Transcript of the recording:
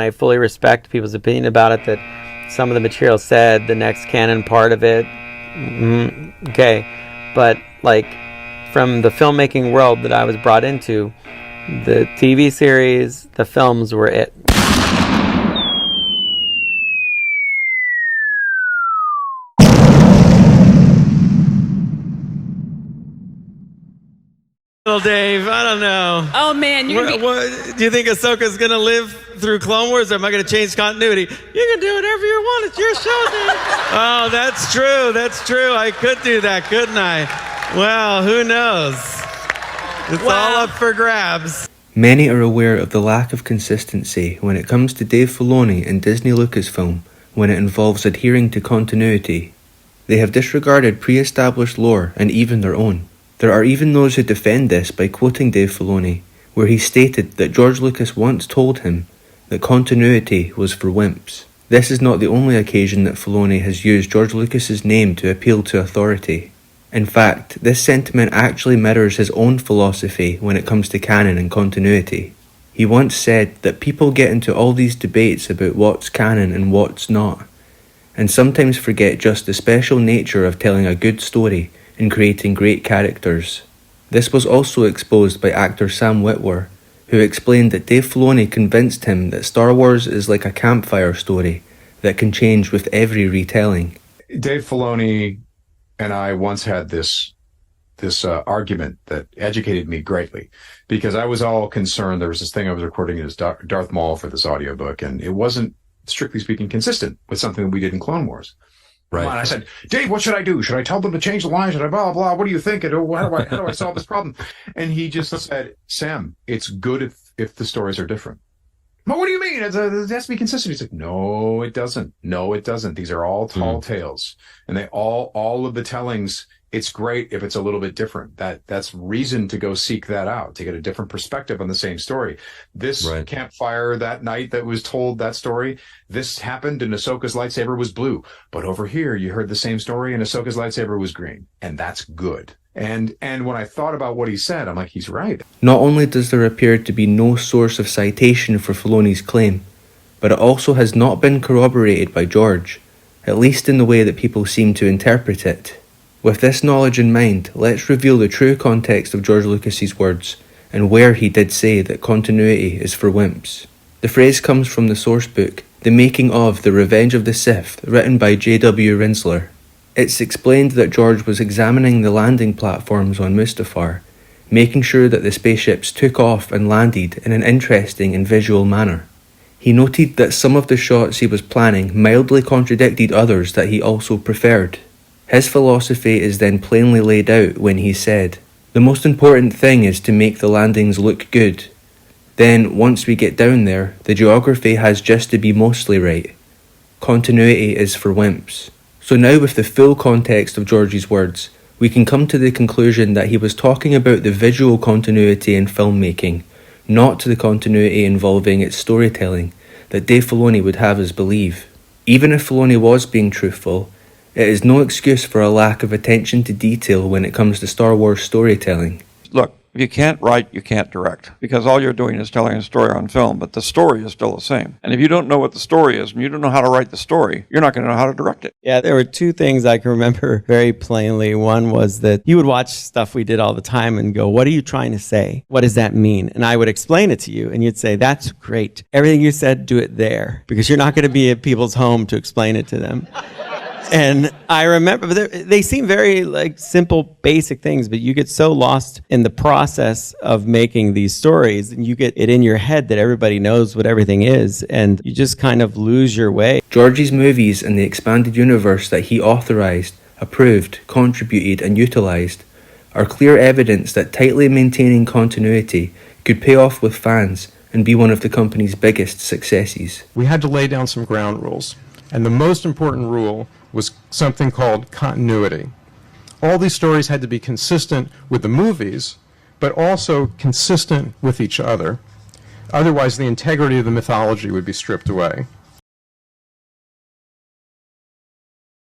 I fully respect people's opinion about it, that some of the material said the next canon part of it, okay, but like from the filmmaking world that I was brought into, the TV series, the films were it. Little Dave, I don't know. Oh man, what, do you think Ahsoka's gonna live through Clone Wars, or am I gonna change continuity? You can do whatever you want. It's your show, Dave. Oh, that's true. That's true. I could do that, couldn't I? Well, who knows? It's all up for grabs. Many are aware of the lack of consistency when it comes to Dave Filoni and Disney Lucasfilm when it involves adhering to continuity. They have disregarded pre-established lore and even their own. There are even those who defend this by quoting Dave Filoni, where he stated that George Lucas once told him that continuity was for wimps. This is not the only occasion that Filoni has used George Lucas's name to appeal to authority. In fact, this sentiment actually mirrors his own philosophy when it comes to canon and continuity. He once said that people get into all these debates about what's canon and what's not, and sometimes forget just the special nature of telling a good story and creating great characters. This was also exposed by actor Sam Witwer, who explained that Dave Filoni convinced him that Star Wars is like a campfire story that can change with every retelling. Dave Filoni and I once had this argument that educated me greatly, because I was all concerned. There was this thing I was recording as Darth Maul for this audiobook, and it wasn't, strictly speaking, consistent with something that we did in Clone Wars. Right. And I said, Dave, what should I do? Should I tell them to change the line? Should I blah, blah? What do you think? How do I solve this problem? And he just said, Sam, it's good if the stories are different. Well, what do you mean? It has to be consistent. He's like, no, it doesn't. No, it doesn't. These are all tall tales. And they all of the tellings, it's great if it's a little bit different. That's reason to go seek that out, to get a different perspective on the same story. This campfire that night that was told that story, this happened and Ahsoka's lightsaber was blue. But over here, you heard the same story and Ahsoka's lightsaber was green. And that's good. And when I thought about what he said, I'm like, he's right. Not only does there appear to be no source of citation for Filoni's claim, but it also has not been corroborated by George, at least in the way that people seem to interpret it. With this knowledge in mind, let's reveal the true context of George Lucas's words and where he did say that continuity is for wimps. The phrase comes from the source book, The Making of The Revenge of the Sith, written by J.W. Rinsler. It's explained that George was examining the landing platforms on Mustafar, making sure that the spaceships took off and landed in an interesting and visual manner. He noted that some of the shots he was planning mildly contradicted others that he also preferred. His philosophy is then plainly laid out when he said, "The most important thing is to make the landings look good. Then, once we get down there, the geography has just to be mostly right. Continuity is for wimps." So now, with the full context of George's words, we can come to the conclusion that he was talking about the visual continuity in filmmaking, not the continuity involving its storytelling that Dave Filoni would have us believe. Even if Filoni was being truthful, it is no excuse for a lack of attention to detail when it comes to Star Wars storytelling. Look, if you can't write, you can't direct, because all you're doing is telling a story on film, but the story is still the same. And if you don't know what the story is, and you don't know how to write the story, you're not going to know how to direct it. Yeah, there were two things I can remember very plainly. One was that you would watch stuff we did all the time and go, what are you trying to say? What does that mean? And I would explain it to you, and you'd say, that's great. Everything you said, do it there, because you're not going to be at people's home to explain it to them. And I remember, they seem very like simple, basic things, but you get so lost in the process of making these stories, and you get it in your head that everybody knows what everything is, and you just kind of lose your way. George's movies and the expanded universe that he authorized, approved, contributed, and utilized are clear evidence that tightly maintaining continuity could pay off with fans and be one of the company's biggest successes. We had to lay down some ground rules, and the most important rule was something called continuity. All these stories had to be consistent with the movies, but also consistent with each other. Otherwise, the integrity of the mythology would be stripped away.